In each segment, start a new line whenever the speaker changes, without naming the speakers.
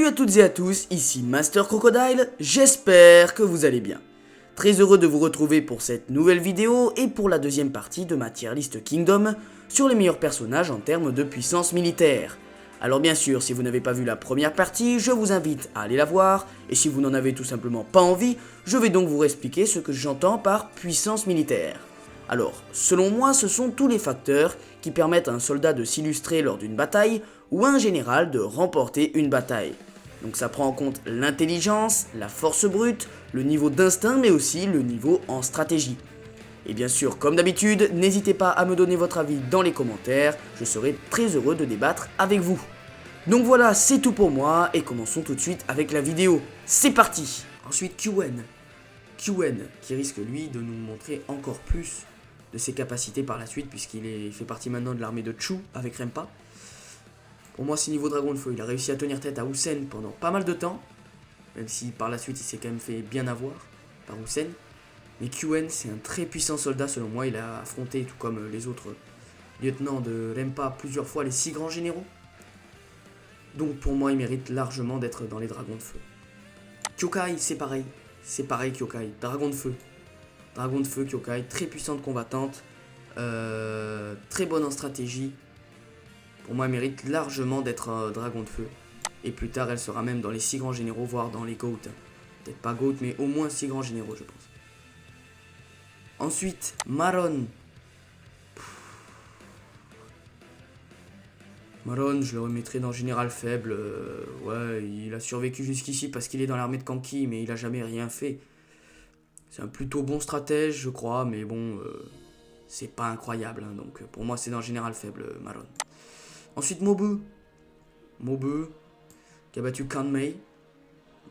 Salut à toutes et à tous, ici Master Crocodile, j'espère que vous allez bien. Très heureux de vous retrouver pour cette nouvelle vidéo et pour la deuxième partie de ma tier list Kingdom sur les meilleurs personnages en termes de puissance militaire. Alors bien sûr, si vous n'avez pas vu la première partie, je vous invite à aller la voir, et si vous n'en avez tout simplement pas envie, je vais donc vous expliquer ce que j'entends par puissance militaire. Alors, selon moi, ce sont tous les facteurs qui permettent à un soldat de s'illustrer lors d'une bataille ou à un général de remporter une bataille. Donc ça prend en compte l'intelligence, la force brute, le niveau d'instinct mais aussi le niveau en stratégie. Et bien sûr, comme d'habitude, n'hésitez pas à me donner votre avis dans les commentaires, je serai très heureux de débattre avec vous. Donc voilà, c'est tout pour moi et commençons tout de suite avec la vidéo. C'est parti! Ensuite QN qui risque lui de nous montrer encore plus de ses capacités par la suite puisqu'il fait partie maintenant de l'armée de Chu avec Rempa. Pour moi c'est niveau dragon de feu, il a réussi à tenir tête à Hussein pendant pas mal de temps, même si par la suite il s'est quand même fait bien avoir par Hussein. Mais QN c'est un très puissant soldat selon moi, il a affronté tout comme les autres lieutenants de Rempa plusieurs fois les 6 grands généraux. Donc pour moi il mérite largement d'être dans les dragons de feu. Kyokai c'est pareil Kyokai, dragon de feu Kyokai, très puissante combattante, très bonne en stratégie. Pour moi, elle mérite largement d'être dragon de feu. Et plus tard, elle sera même dans les 6 grands généraux, voire dans les GOAT. Peut-être pas GOAT, mais au moins 6 grands généraux, je pense. Ensuite, Maron. Maron, je le remettrai dans général faible. Ouais, il a survécu jusqu'ici parce qu'il est dans l'armée de Kanki, mais il a jamais rien fait. C'est un plutôt bon stratège, je crois, mais bon, c'est pas incroyable. Hein, donc pour moi, c'est dans général faible, Maron. Ensuite, Mobu, qui a battu Kanmei,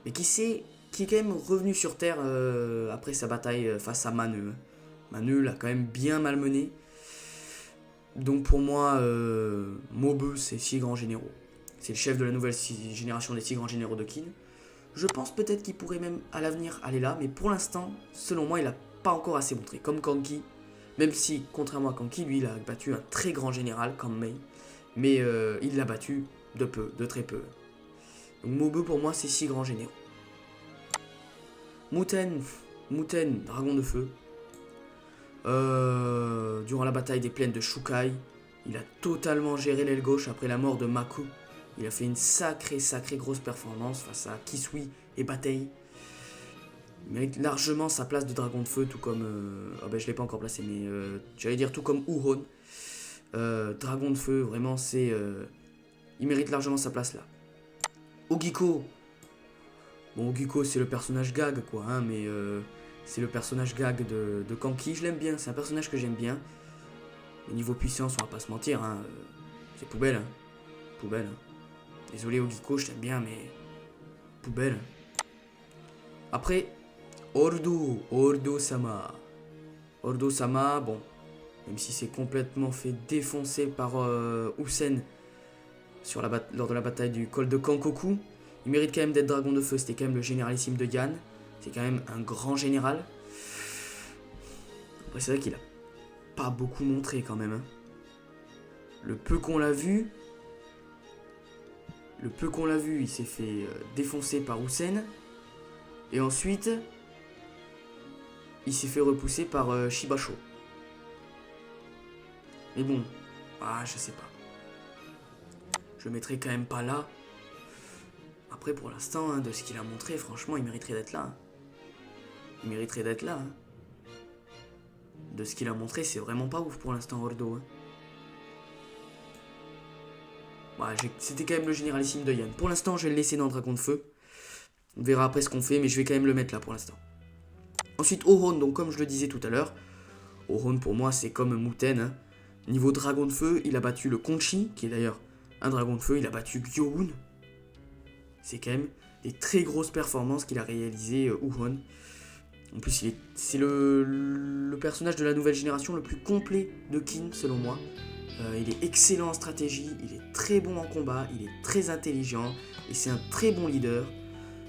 mais qui est quand même revenu sur Terre après sa bataille face à Manu. Manu l'a quand même bien malmené. Donc pour moi, Mobu, c'est 6 grands généraux. C'est le chef de la nouvelle génération des 6 grands généraux de Qin. Je pense peut-être qu'il pourrait même à l'avenir aller là, mais pour l'instant, selon moi, il n'a pas encore assez montré. Comme Kanki, même si, contrairement à Kanki, lui, il a battu un très grand général, Kanmei. Mais il l'a battu de très peu. Donc Mobu pour moi c'est 6 grands généraux. Muten, dragon de feu. Durant la bataille des plaines de Shukai, il a totalement géré l'aile gauche après la mort de Maku. Il a fait une sacrée grosse performance face à Kisui et Batei. Il mérite largement sa place de dragon de feu, tout comme... je l'ai pas encore placé, mais j'allais dire tout comme Uhon. Dragon de feu, vraiment, c'est... il mérite largement sa place là. Ogiko. Bon, Ogiko, c'est le personnage gag, quoi, hein, mais c'est le personnage gag de Kanki. Je l'aime bien, c'est un personnage que j'aime bien. Au niveau puissance, on va pas se mentir, hein, c'est poubelle. Hein. Poubelle. Hein. Désolé, Ogiko, je t'aime bien, mais... poubelle. Après, Ordo-sama, bon... Même si c'est complètement fait défoncer par Hussein lors de la bataille du col de Kankoku, il mérite quand même d'être dragon de feu. C'était quand même le généralissime de Yan. C'est quand même un grand général. Après, c'est vrai qu'il a pas beaucoup montré quand même. Hein. Le peu qu'on l'a vu, il s'est fait défoncer par Hussein. Et ensuite, il s'est fait repousser par Shibasho. Mais bon, je sais pas. Je le mettrai quand même pas là. Après, pour l'instant, hein, de ce qu'il a montré, franchement, il mériterait d'être là. Hein. De ce qu'il a montré, c'est vraiment pas ouf pour l'instant, Ordo. Hein. C'était quand même le généralissime de Yan. Pour l'instant, je vais le laisser dans Dragon de Feu. On verra après ce qu'on fait, mais je vais quand même le mettre là pour l'instant. Ensuite, Ohon, donc comme je le disais tout à l'heure. Ohon, pour moi, c'est comme Muten, hein. Niveau dragon de feu, il a battu le Konchi, qui est d'ailleurs un dragon de feu, il a battu Gyoun. C'est quand même des très grosses performances qu'il a réalisées, Uhon. En plus, c'est le personnage de la nouvelle génération le plus complet de Qin, selon moi. Il est excellent en stratégie, il est très bon en combat, il est très intelligent, et c'est un très bon leader.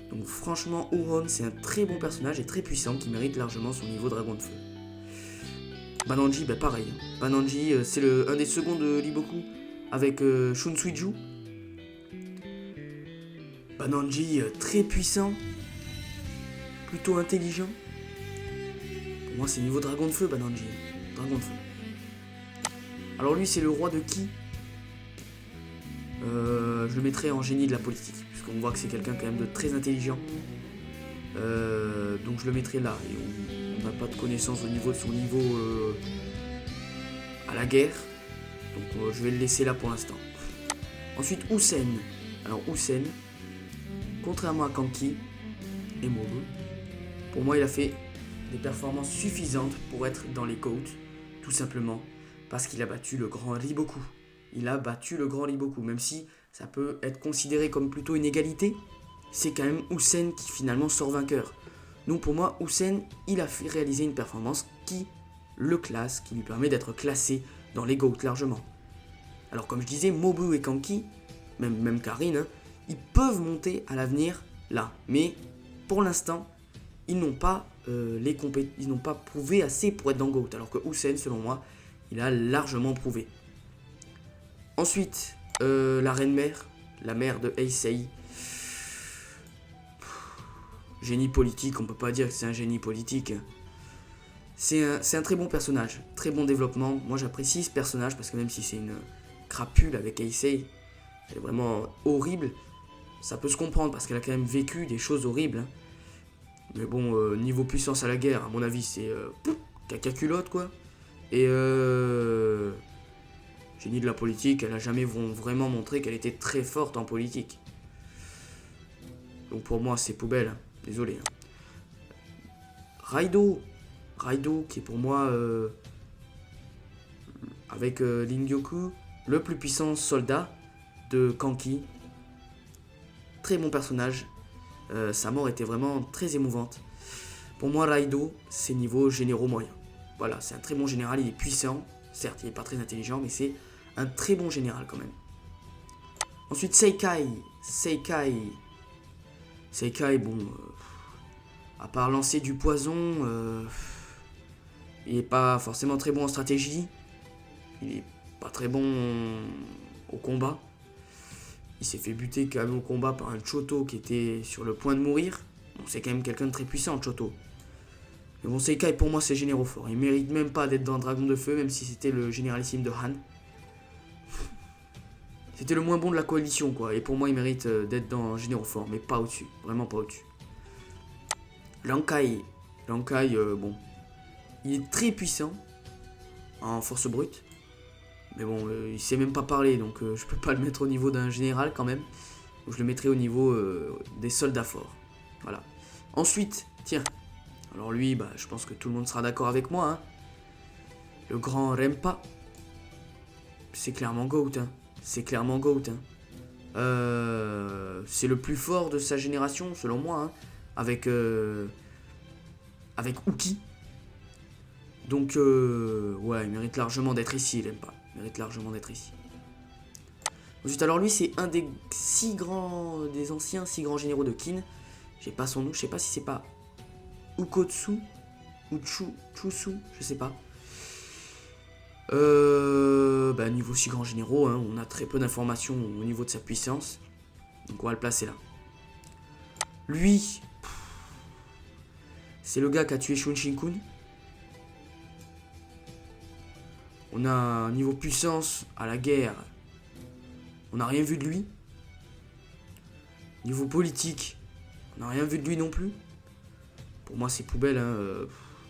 Donc franchement, Uhon, c'est un très bon personnage et très puissant, qui mérite largement son niveau dragon de feu. Bananji, pareil. Bananji, c'est un des seconds de Liboku avec Shun Suiju. Bananji, très puissant. Plutôt intelligent. Pour moi, c'est niveau dragon de feu, Bananji. Dragon de feu. Alors lui, c'est le roi de qui? Je le mettrai en génie de la politique, puisqu'on voit que c'est quelqu'un quand même de très intelligent. Donc je le mettrai là. Et on n'a pas de connaissance au niveau de son niveau à la guerre. Donc je vais le laisser là pour l'instant. Ensuite, Hussein. Alors Hussein, contrairement à Kanki et Mobu, pour moi il a fait des performances suffisantes pour être dans les GOAT, tout simplement parce qu'il a battu le grand Riboku. Il a battu le grand Riboku, même si ça peut être considéré comme plutôt une égalité, c'est quand même Hussein qui finalement sort vainqueur. Donc pour moi, Hussein, il a fait réaliser une performance qui le classe, qui lui permet d'être classé dans les GOAT largement. Alors comme je disais, Mobu et Kanki, même Karine, hein, ils peuvent monter à l'avenir là, mais pour l'instant, ils n'ont pas ils n'ont pas prouvé assez pour être dans GOAT, alors que Hussein, selon moi, il a largement prouvé. Ensuite, la reine-mère, la mère de Heisei. Génie politique, on peut pas dire que c'est un génie politique. C'est un très bon personnage, très bon développement. Moi j'apprécie ce personnage parce que même si c'est une crapule avec Heisei, elle est vraiment horrible. Ça peut se comprendre parce qu'elle a quand même vécu des choses horribles. Hein. Mais bon, niveau puissance à la guerre, à mon avis, c'est caca culotte quoi. Et génie de la politique, elle a jamais vraiment montré qu'elle était très forte en politique. Donc pour moi, c'est poubelle. Hein. Désolé. Hein. Raido, qui est pour moi, avec Lingyoku, le plus puissant soldat de Kanki. Très bon personnage. Sa mort était vraiment très émouvante. Pour moi, Raido, c'est niveau généraux moyen. Voilà, c'est un très bon général, il est puissant. Certes, il n'est pas très intelligent, mais c'est un très bon général quand même. Ensuite, Seikai, bon, à part lancer du poison, il n'est pas forcément très bon en stratégie. Il est pas très bon au combat. Il s'est fait buter quand même au combat par un Choto qui était sur le point de mourir. Bon, c'est quand même quelqu'un de très puissant, Choto. Mais bon, Seikai pour moi c'est généraux fort. Il mérite même pas d'être dans Dragon de Feu, même si c'était le généralissime de Han. C'était le moins bon de la coalition quoi. Et pour moi il mérite d'être dans généraux fort, mais pas au-dessus. Vraiment pas au-dessus. Lankai, bon. Il est très puissant en force brute. Mais bon, il sait même pas parler, donc je peux pas le mettre au niveau d'un général quand même. Donc je le mettrai au niveau des soldats forts. Voilà. Ensuite, tiens. Alors lui, bah, je pense que tout le monde sera d'accord avec moi. Hein. Le grand Rempa. C'est clairement GOAT. Hein. C'est clairement GOAT. Hein. C'est le plus fort de sa génération, selon moi. Hein. Avec Uki. Donc, ouais, il mérite largement d'être ici, Rempa. Il mérite largement d'être ici. Ensuite, alors lui, c'est un des anciens 6 grands généraux de Kin. J'ai pas son nom, je sais pas si c'est pas Ukotsu ou Chusu, je sais pas. Bah, niveau 6 grands généraux, hein, on a très peu d'informations au niveau de sa puissance. Donc on va le placer là. Lui, c'est le gars qui a tué Shunshin-kun. On a un niveau puissance à la guerre. On n'a rien vu de lui. Niveau politique, on n'a rien vu de lui non plus. Pour moi, c'est poubelle. Hein.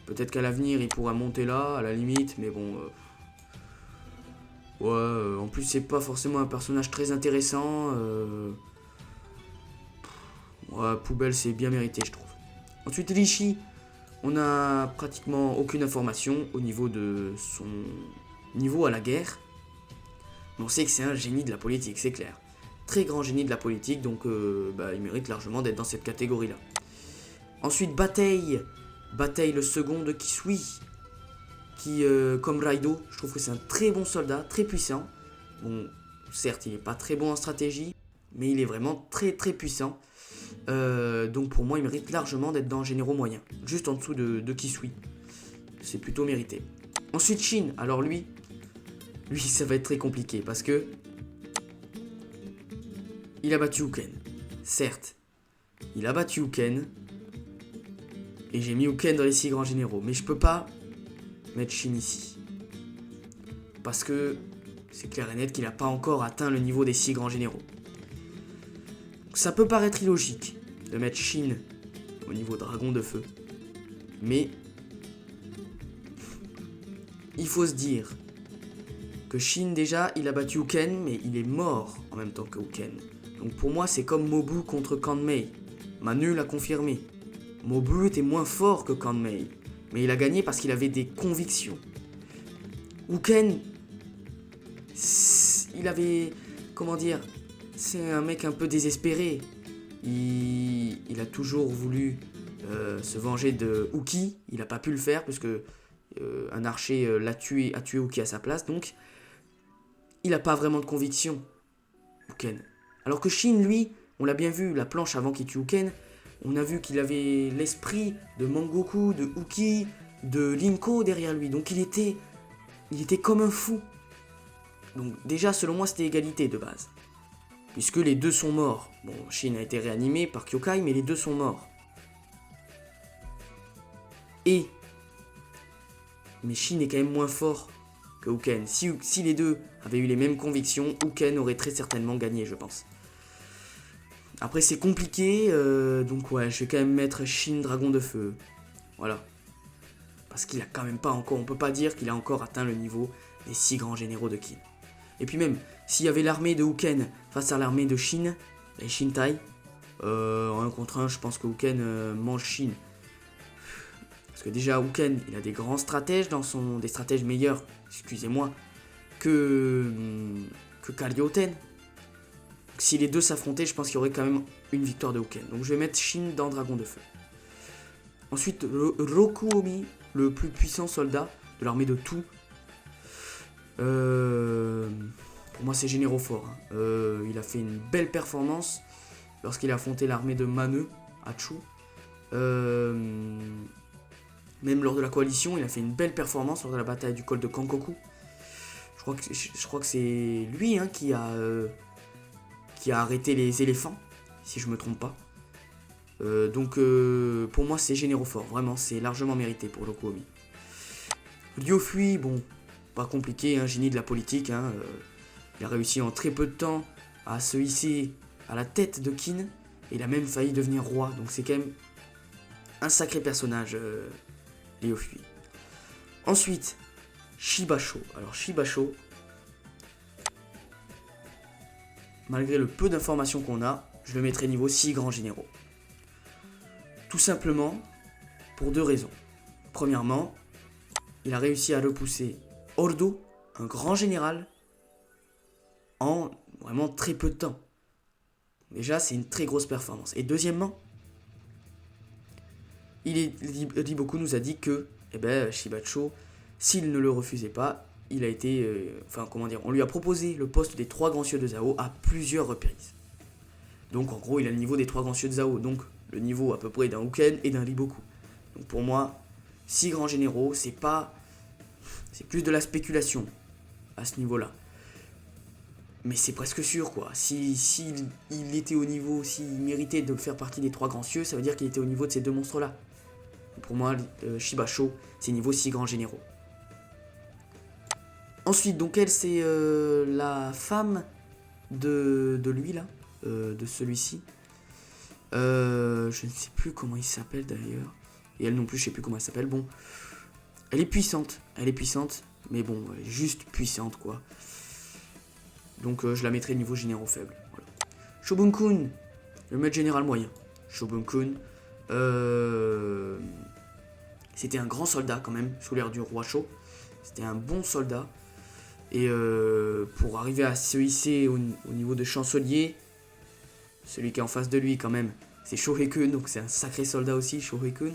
Peut-être qu'à l'avenir, il pourra monter là, à la limite. Mais bon... ouais, en plus, c'est pas forcément un personnage très intéressant. Ouais, poubelle, c'est bien mérité, je trouve. Ensuite, Rishi, on n'a pratiquement aucune information au niveau de son niveau à la guerre. Mais on sait que c'est un génie de la politique, c'est clair. Très grand génie de la politique, donc bah, il mérite largement d'être dans cette catégorie-là. Ensuite, Bataille le second de Kisui. Qui, comme Raido, je trouve que c'est un très bon soldat, très puissant. Bon, certes, il n'est pas très bon en stratégie, mais il est vraiment très très puissant. Donc pour moi, il mérite largement d'être dans généraux moyens, juste en dessous de Kisui. C'est plutôt mérité. Ensuite, Shin, alors lui, ça va être très compliqué parce que il a battu Uken. certes, il a battu Uken. Et j'ai mis Uken dans les 6 grands généraux. Mais je peux pas mettre Shin ici. Parce que c'est clair et net qu'il n'a pas encore atteint le niveau des 6 grands généraux. Ça peut paraître illogique de mettre Shin au niveau dragon de feu. Mais il faut se dire que Shin déjà il a battu Uken, mais il est mort en même temps que Uken. Donc pour moi c'est comme Mobu contre Kanmei. Manu l'a confirmé. Mobu était moins fort que Kanmei, mais il a gagné parce qu'il avait des convictions. Uken, il avait, comment dire, c'est un mec un peu désespéré. Il a toujours voulu se venger de Uki. Il n'a pas pu le faire puisque un archer a tué Uki à sa place. Donc, il n'a pas vraiment de conviction, Uken. Alors que Shin, lui, on l'a bien vu, la planche avant qu'il tue Uken, on a vu qu'il avait l'esprit de Mangoku, de Uki, de Linko derrière lui. Donc il était comme un fou. Donc déjà, selon moi, c'était égalité de base. Puisque les deux sont morts. Bon, Shin a été réanimé par Kyokai, mais les deux sont morts. Mais Shin est quand même moins fort que Uken. Si les deux avaient eu les mêmes convictions, Uken aurait très certainement gagné, je pense. Après c'est compliqué, donc ouais, je vais quand même mettre Shin Dragon de Feu. Voilà. Parce qu'il a quand même pas encore, on peut pas dire qu'il a encore atteint le niveau des 6 grands généraux de Kin. Et puis même, s'il y avait l'armée de Uken face à l'armée de Shin, les Shintai, en 1 contre 1, je pense que Uken mange Shin. Parce que déjà, Uken, il a des grands stratèges des stratèges meilleurs, excusez-moi, que Kalioten. Si les deux s'affrontaient, je pense qu'il y aurait quand même une victoire de Uken. Donc je vais mettre Shin dans Dragon de Feu. Ensuite, Rokuomi, le plus puissant soldat de l'armée de Tu. Pour moi, c'est généraux fort. Il a fait une belle performance lorsqu'il a affronté l'armée de Mane à Chu. Même lors de la coalition, il a fait une belle performance lors de la bataille du col de Kankoku. Je crois que c'est lui qui a arrêté les éléphants, si je me trompe pas. Donc pour moi c'est généraux fort, vraiment c'est largement mérité pour Rokuomi. Liu Fui, bon, pas compliqué, génie de la politique. Il a réussi en très peu de temps à se hisser à la tête de Kin, et il a même failli devenir roi, donc c'est quand même un sacré personnage, Liu Fui. Ensuite, Shibasho. Alors Shibasho, malgré le peu d'informations qu'on a, je le mettrai niveau 6 grands généraux. Tout simplement pour 2 raisons. Premièrement, il a réussi à repousser Ordo, un grand général, en vraiment très peu de temps. Déjà, c'est une très grosse performance. Et deuxièmement, Riboku nous a dit que Shibasho, s'il ne le refusait pas, il a été, on lui a proposé le poste des 3 grands cieux de Zao à plusieurs reprises. Donc en gros, il a le niveau des 3 grands cieux de Zao, donc le niveau à peu près d'un Uken et d'un Riboku. Donc pour moi, 6 grands généraux, c'est plus de la spéculation à ce niveau-là. Mais c'est presque sûr, quoi. S'il était au niveau, s'il méritait de faire partie des 3 grands cieux, ça veut dire qu'il était au niveau de ces 2 monstres-là. Pour moi, Shibasho, c'est niveau 6 grands généraux. Ensuite, donc elle, c'est la femme de lui, là, de celui-ci. Je ne sais plus comment il s'appelle, d'ailleurs. Et elle non plus, je ne sais plus comment elle s'appelle. Bon, elle est puissante, mais bon, elle est juste puissante, quoi. Donc je la mettrai niveau généraux faible. Voilà. Shobunkun, je vais mettre général moyen. Shobunkun, c'était un grand soldat quand même, sous l'ère du roi Sho. C'était un bon soldat. Et pour arriver à se hisser au niveau de chancelier, celui qui est en face de lui quand même, c'est Shohei-kun, donc c'est un sacré soldat aussi, Shohei-kun.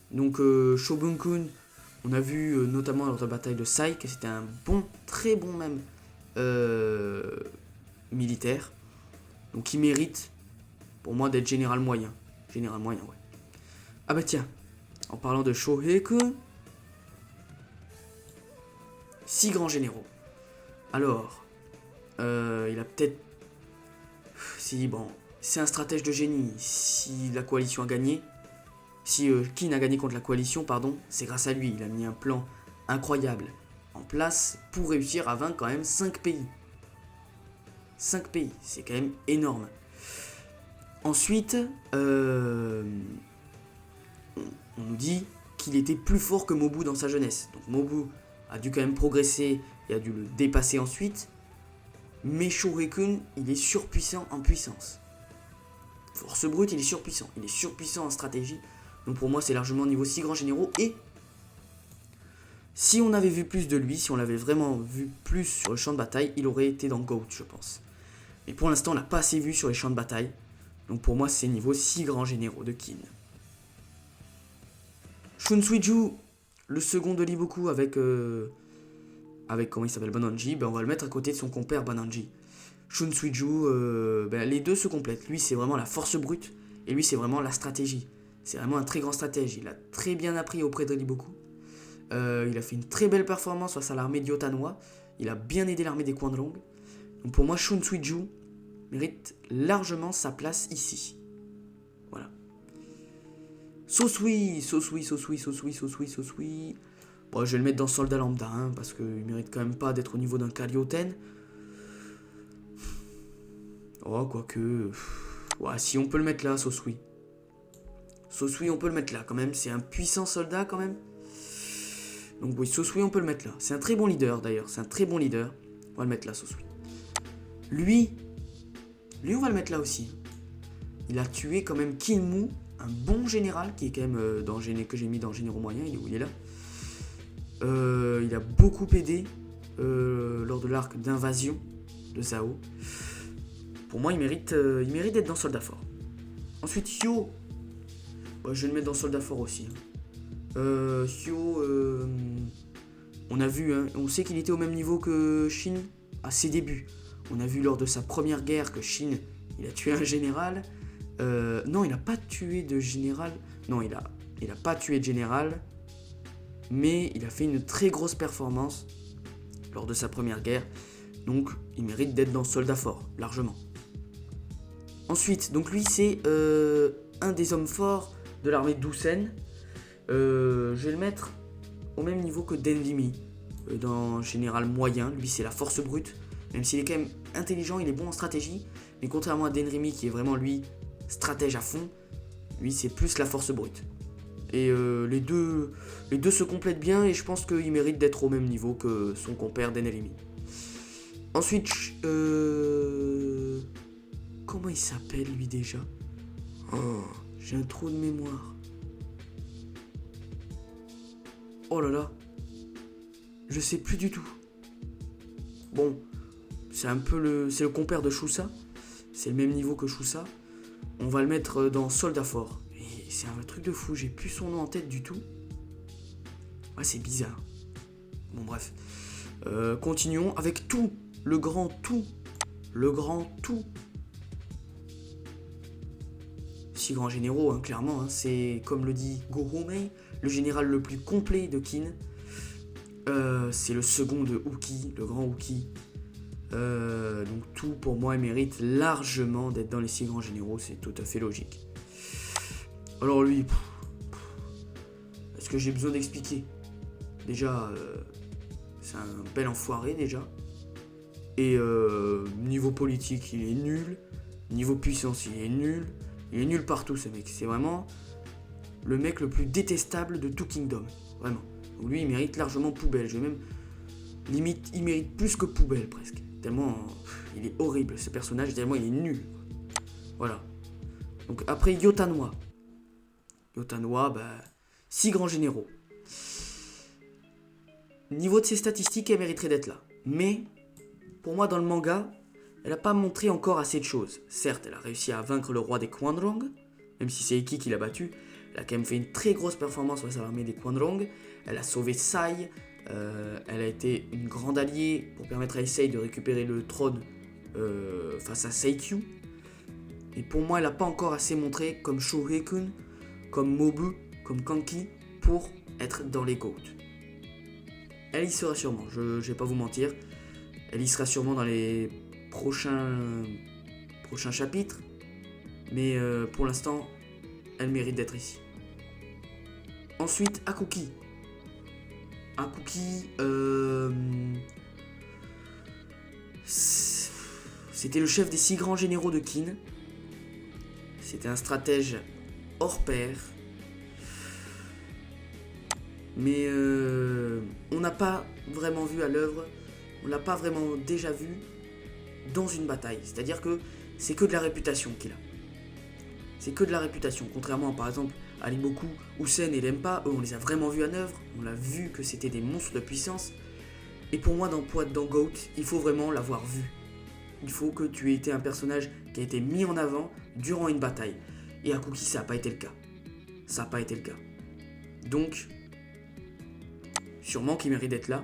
Donc Shobunkun, on a vu notamment lors de la bataille de Sai que c'était un très bon même militaire. Donc il mérite pour moi d'être général moyen. Général moyen, ouais. Ah bah tiens, en parlant de Shohei-kun, 6 grands généraux. Alors, il a peut-être... c'est un stratège de génie. Si la coalition a gagné, si Qin a gagné contre la coalition, pardon, c'est grâce à lui. Il a mis un plan incroyable en place pour réussir à vaincre quand même 5 pays. 5 pays, c'est quand même énorme. Ensuite, on nous dit qu'il était plus fort que Mobu dans sa jeunesse. Donc Mobu a dû quand même progresser et a dû le dépasser ensuite. Mais Shoryuken, il est surpuissant en puissance. Force brute, il est surpuissant. Il est surpuissant en stratégie. Donc pour moi, c'est largement niveau 6 grands généraux. Et si on avait vu plus de lui, si on l'avait vraiment vu plus sur le champ de bataille, il aurait été dans GOAT, je pense. Mais pour l'instant, on l'a pas assez vu sur les champs de bataille. Donc pour moi, c'est niveau 6 grands généraux de Qin. Shun Suiju, le second de Liboku avec comment il s'appelle, Bananji, on va le mettre à côté de son compère Bananji. Shun Suiju, les deux se complètent. Lui, c'est vraiment la force brute et lui, c'est vraiment la stratégie. C'est vraiment un très grand stratège. Il a très bien appris auprès de Liboku. Il a fait une très belle performance face à l'armée d'Yotanoa. Il a bien aidé l'armée des Quanlong. Donc pour moi, Shun Suiju mérite largement sa place ici. Voilà. Sosui. Bon, je vais le mettre dans soldat lambda, hein, parce qu'il mérite quand même pas d'être au niveau d'un Kalioten. Oh, quoique... Ouais, si on peut le mettre là, Sosui. Sosui, on peut le mettre là, quand même. C'est un puissant soldat, quand même. Donc oui, Sosui, on peut le mettre là. C'est un très bon leader, d'ailleurs. C'est un très bon leader. On va le mettre là, Sosui. Lui, on va le mettre là aussi. Il a tué quand même Kinmu, un bon général, qui est quand même que j'ai mis dans Généraux moyens. Il est où? Il est là. Il a beaucoup aidé lors de l'arc d'invasion de Zhao. Pour moi, il mérite d'être dans Soldat Fort. Ensuite, Hyo. Je vais le mettre dans Soldat Fort aussi. Hyo, on a vu, hein, on sait qu'il était au même niveau que Shin à ses débuts. On a vu lors de sa première guerre que Shin, il a tué un général. Non, il n'a pas tué de général. Non, il a pas tué de général. Mais il a fait une très grosse performance lors de sa première guerre. Donc, il mérite d'être dans Soldat Fort, largement. Ensuite, donc lui, c'est un des hommes forts de l'armée d'Usen. Je vais le mettre au même niveau que Denrimi, dans général moyen. Lui, c'est la force brute. Même s'il est quand même intelligent, il est bon en stratégie. Mais contrairement à Denrimi, qui est vraiment, lui, stratège à fond, lui, c'est plus la force brute. Et les deux se complètent bien et je pense qu'il mérite d'être au même niveau que son compère Denrimi. Ensuite, comment il s'appelle lui déjà? Oh, j'ai un trou de mémoire. Oh là là. Je sais plus du tout. Bon, c'est le compère de Shusa. C'est le même niveau que Shusa. On va le mettre dans Soldat Fort. Et c'est un truc de fou, j'ai plus son nom en tête du tout. Ouais, c'est bizarre. Bon, bref. Continuons avec tout. Le grand tout. 6 grands généraux, hein, clairement. Hein, c'est, comme le dit Go-Homei, le général le plus complet de Qin. C'est le second de Uki, le grand Uki. Donc tout, pour moi, il mérite largement d'être dans les 6 grands généraux. C'est tout à fait logique. Alors lui, est-ce que j'ai besoin d'expliquer? Déjà, c'est un bel enfoiré, déjà. Et niveau politique, il est nul. Niveau puissance, il est nul. Il est nul partout, ce mec. C'est vraiment le mec le plus détestable de tout Kingdom. Vraiment. Donc lui, il mérite largement poubelle. Je vais même... Limite, il mérite plus que poubelle, presque. Tellement... il est horrible, ce personnage. Tellement, il est nul. Voilà. Donc après, Yotanoa. Yotanoa, 6 grands généraux. Niveau de ses statistiques, elle mériterait d'être là. Mais, pour moi, dans le manga, elle n'a pas montré encore assez de choses. Certes, elle a réussi à vaincre le roi des Quanlong, même si c'est Iki qui l'a battu. Elle a quand même fait une très grosse performance face à l'armée des Quanlong. Elle a sauvé Sai. Elle a été une grande alliée pour permettre à Issei de récupérer le trône face à Seikyu. Et pour moi, elle n'a pas encore assez montré comme Shoryuken, comme Mobu, comme Kanki, pour être dans les GOAT. Elle y sera sûrement, je vais pas vous mentir. Elle y sera sûrement dans les prochains chapitres. Mais pour l'instant, elle mérite d'être ici. Ensuite, Hakuki. Hakuki, c'était le chef des 6 grands généraux de Kin. C'était un stratège hors pair. Mais on n'a pas vraiment vu à l'œuvre, on l'a pas vraiment déjà vu dans une bataille. C'est-à-dire que c'est que de la réputation qu'il a. C'est que de la réputation. Contrairement par exemple à Liboku, Usen et Lempa, eux on les a vraiment vus à l'œuvre. On l'a vu que c'était des monstres de puissance. Et pour moi dans GOAT, il faut vraiment l'avoir vu. Il faut que tu aies été un personnage qui a été mis en avant durant une bataille. Et Hakuki, ça n'a pas été le cas. Ça n'a pas été le cas. Donc, sûrement qu'il mérite d'être là.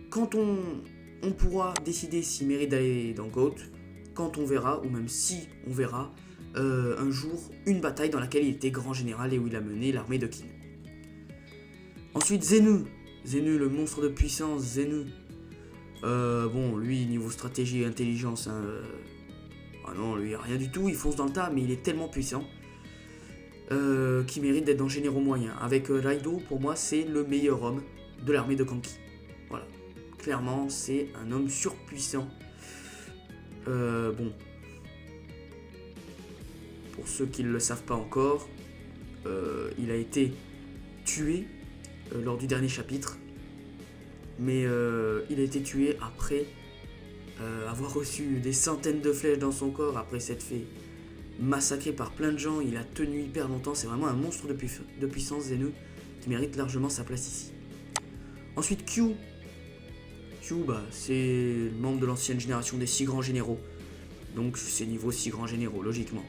Quand on pourra décider s'il mérite d'aller dans GOAT, quand on verra, ou même si on verra, un jour, une bataille dans laquelle il était grand général et où il a mené l'armée de Kin. Ensuite, Zenu. Zenu, le monstre de puissance, Zenu. Bon, lui, niveau stratégie et intelligence, hein, ah non, lui, rien du tout, il fonce dans le tas, mais il est tellement puissant qu'il mérite d'être dans généraux moyens. Avec Raido, pour moi, c'est le meilleur homme de l'armée de Kanki. Voilà. Clairement, c'est un homme surpuissant. Bon. Pour ceux qui ne le savent pas encore, il a été tué lors du dernier chapitre. Mais il a été tué après avoir reçu des centaines de flèches dans son corps, après s'être fait massacrer par plein de gens. Il a tenu hyper longtemps, c'est vraiment un monstre de puissance, Zenu, qui mérite largement sa place ici. Ensuite, Q. Q, c'est membre de l'ancienne génération des 6 grands généraux. Donc c'est niveau 6 grands généraux, logiquement.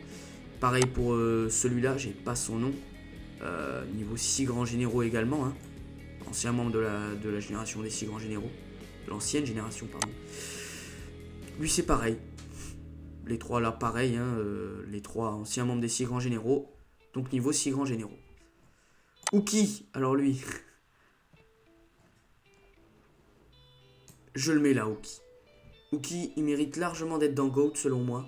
Pareil pour celui-là, j'ai pas son nom. Niveau 6 grands généraux également, hein. Ancien membre de la génération des 6 grands généraux. De l'ancienne génération, pardon. Lui, c'est pareil. Les 3 là, pareil, hein. Les 3 anciens membres des 6 grands généraux. Donc niveau 6 grands généraux. Uki, alors lui. Je le mets là, Uki. Uki, il mérite largement d'être dans GOAT, selon moi.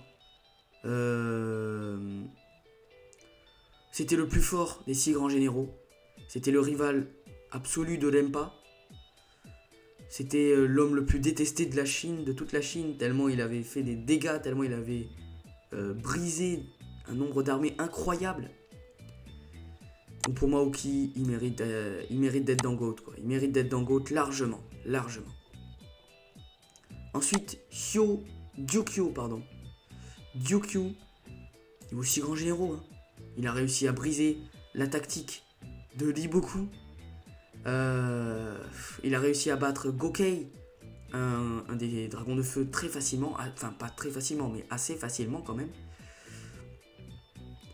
C'était le plus fort des 6 grands généraux. C'était le rival absolu de Lempa. C'était l'homme le plus détesté de la Chine, de toute la Chine, tellement il avait fait des dégâts, tellement il avait brisé un nombre d'armées incroyable. Donc pour moi, Uki, il mérite d'être dans GOAT, quoi. Il mérite d'être dans GOAT largement, largement. Ensuite, Gyokyo, pardon. Gyokyo, il est aussi grand généraux, hein. Il a réussi à briser la tactique de Liboku. Il a réussi à battre Gokei, un des dragons de feu, très facilement. Enfin, pas très facilement, mais assez facilement quand même.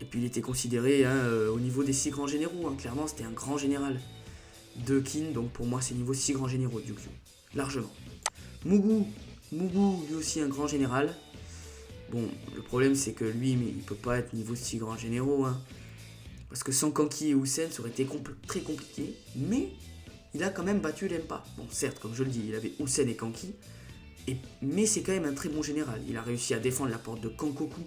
Et puis il était considéré, hein, au niveau des 6 grands généraux, hein. Clairement, c'était un grand général de Kin. Donc pour moi, c'est niveau 6 grands généraux, Gyokyo. Largement. Mugu, lui aussi un grand général. Bon, le problème c'est que lui, il peut pas être niveau 6 grands généraux, hein. Parce que sans Kanki et Usen, ça aurait été très compliqué. Mais il a quand même battu Lempa. Bon, certes, comme je le dis, il avait Usen et Kanki. Mais c'est quand même un très bon général. Il a réussi à défendre la porte de Kankoku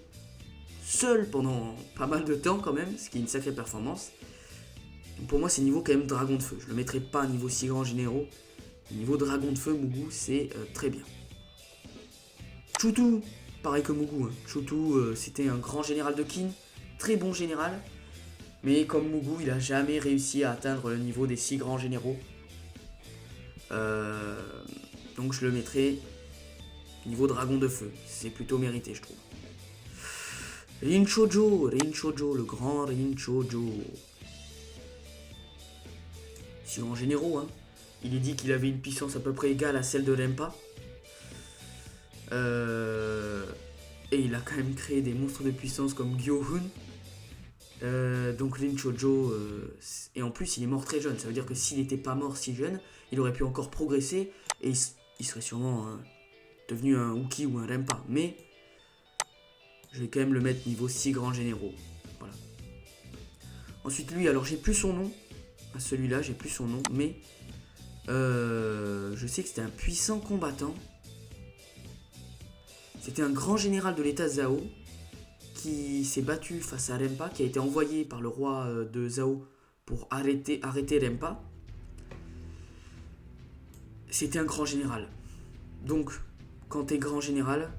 seul pendant pas mal de temps quand même, ce qui est une sacrée performance. Donc pour moi, c'est niveau quand même dragon de feu. Je le mettrai pas à niveau 6 grands généraux. Niveau dragon de feu, Mugu, c'est très bien. Chutu, pareil que Mugu, hein. Chutu, c'était un grand général de Kin, très bon général. Mais comme Mugu, il a jamais réussi à atteindre le niveau des 6 grands généraux. Donc je le mettrai niveau dragon de feu. C'est plutôt mérité, je trouve. Rinchojo, le grand Rinchojo. 6 grands généraux, hein. Il est dit qu'il avait une puissance à peu près égale à celle de Lempa. Et il a quand même créé des monstres de puissance comme Gyohun. Donc Rinchojo, et en plus il est mort très jeune. Ça veut dire que s'il n'était pas mort si jeune, il aurait pu encore progresser. Et il serait sûrement devenu un Uki ou un Lempa. Mais je vais quand même le mettre niveau 6 grands généraux. Voilà. Ensuite lui, alors j'ai plus son nom. À celui-là, j'ai plus son nom. Mais je sais que c'était un puissant combattant. C'était un grand général de l'état Zhao qui s'est battu face à Rempa, qui a été envoyé par le roi de Zhao pour arrêter Rempa, c'était un grand général. Donc, quand t'es grand général,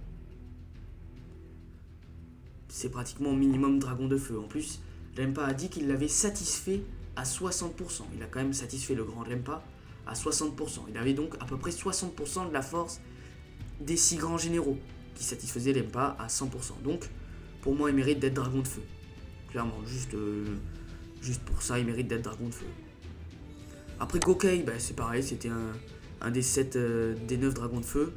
c'est pratiquement minimum dragon de feu. En plus, Rempa a dit qu'il l'avait satisfait à 60%. Il a quand même satisfait le grand Rempa à 60%. Il avait donc à peu près 60% de la force des 6 grands généraux qui satisfaisaient Rempa à 100%. Donc, pour moi, il mérite d'être dragon de feu. Clairement, juste pour ça, il mérite d'être dragon de feu. Après Gokei, c'est pareil, c'était un des 7, des 9 dragons de feu.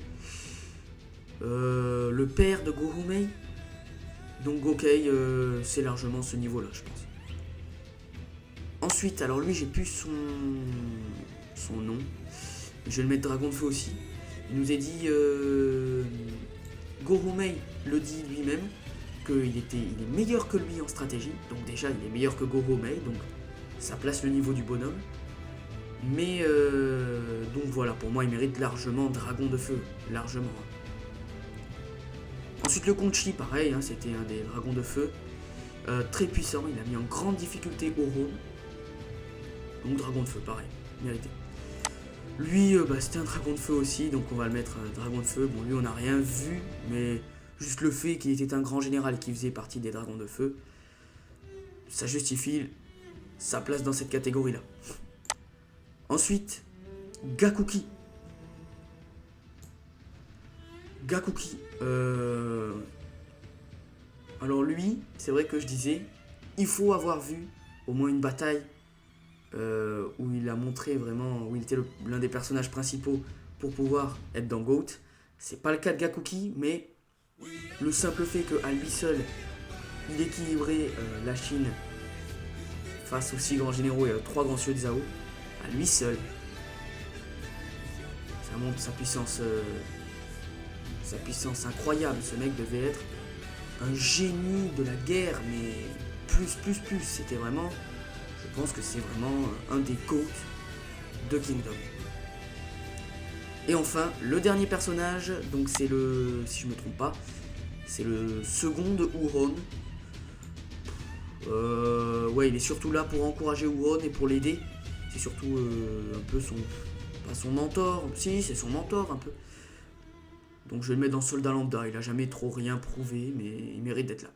Le père de Gohumei, donc Gokei, c'est largement ce niveau-là, je pense. Ensuite, alors lui, j'ai plus son nom. Je vais le mettre dragon de feu aussi. Il nous a dit, Gohumei le dit lui-même, qu'il est meilleur que lui en stratégie. Donc déjà, il est meilleur que Gohumei, donc ça place le niveau du bonhomme. Mais donc voilà, pour moi, il mérite largement dragon de feu, largement. Ensuite, le Conchi, pareil, c'était un des dragons de feu. Très puissant, il a mis en grande difficulté Oro. Donc dragon de feu, pareil, mérité. Lui, c'était un dragon de feu aussi, donc on va le mettre dragon de feu. Bon, lui, on n'a rien vu, mais juste le fait qu'il était un grand général qui faisait partie des dragons de feu, ça justifie sa place dans cette catégorie-là. Ensuite, Gakuki. Alors lui, c'est vrai que je disais, il faut avoir vu au moins une bataille où il a montré vraiment, où il était l'un des personnages principaux pour pouvoir être dans GOAT. C'est pas le cas de Gakuki, mais le simple fait qu'à lui seul, il équilibrait la Chine face aux 6 grands généraux et aux 3 grands cieux de Zhao, à lui seul, ça montre sa puissance incroyable. Ce mec devait être un génie de la guerre, mais plus. C'était vraiment, je pense que c'est vraiment un des GOAT de Kingdom. Et enfin, le dernier personnage, donc c'est si je me trompe pas, c'est le second de Huron. Ouais, il est surtout là pour encourager Huron et pour l'aider. C'est surtout un peu pas son mentor, si, c'est son mentor un peu. Donc je vais le mettre dans Soldat Lambda, il a jamais trop rien prouvé, mais il mérite d'être là.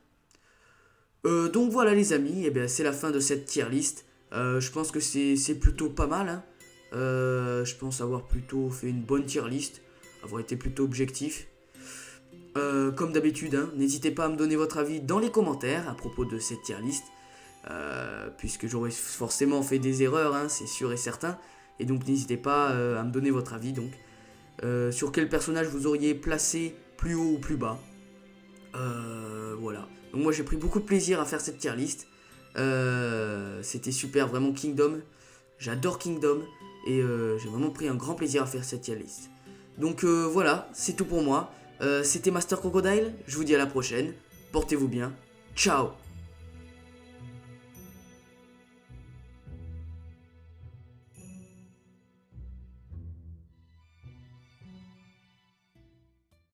Donc voilà les amis, et bien c'est la fin de cette tier list. Je pense que c'est plutôt pas mal. Je pense avoir plutôt fait une bonne tier list, avoir été plutôt objectif. Comme d'habitude, n'hésitez pas à me donner votre avis dans les commentaires à propos de cette tier list. Puisque j'aurais forcément fait des erreurs, c'est sûr et certain. Et donc n'hésitez pas à me donner votre avis. Donc, sur quel personnage vous auriez placé plus haut ou plus bas. Voilà. Donc moi j'ai pris beaucoup de plaisir à faire cette tier list. C'était super, vraiment Kingdom. J'adore Kingdom. Et j'ai vraiment pris un grand plaisir à faire cette tier list. Donc voilà, c'est tout pour moi. C'était Master Crocodile. Je vous dis à la prochaine. Portez-vous bien. Ciao.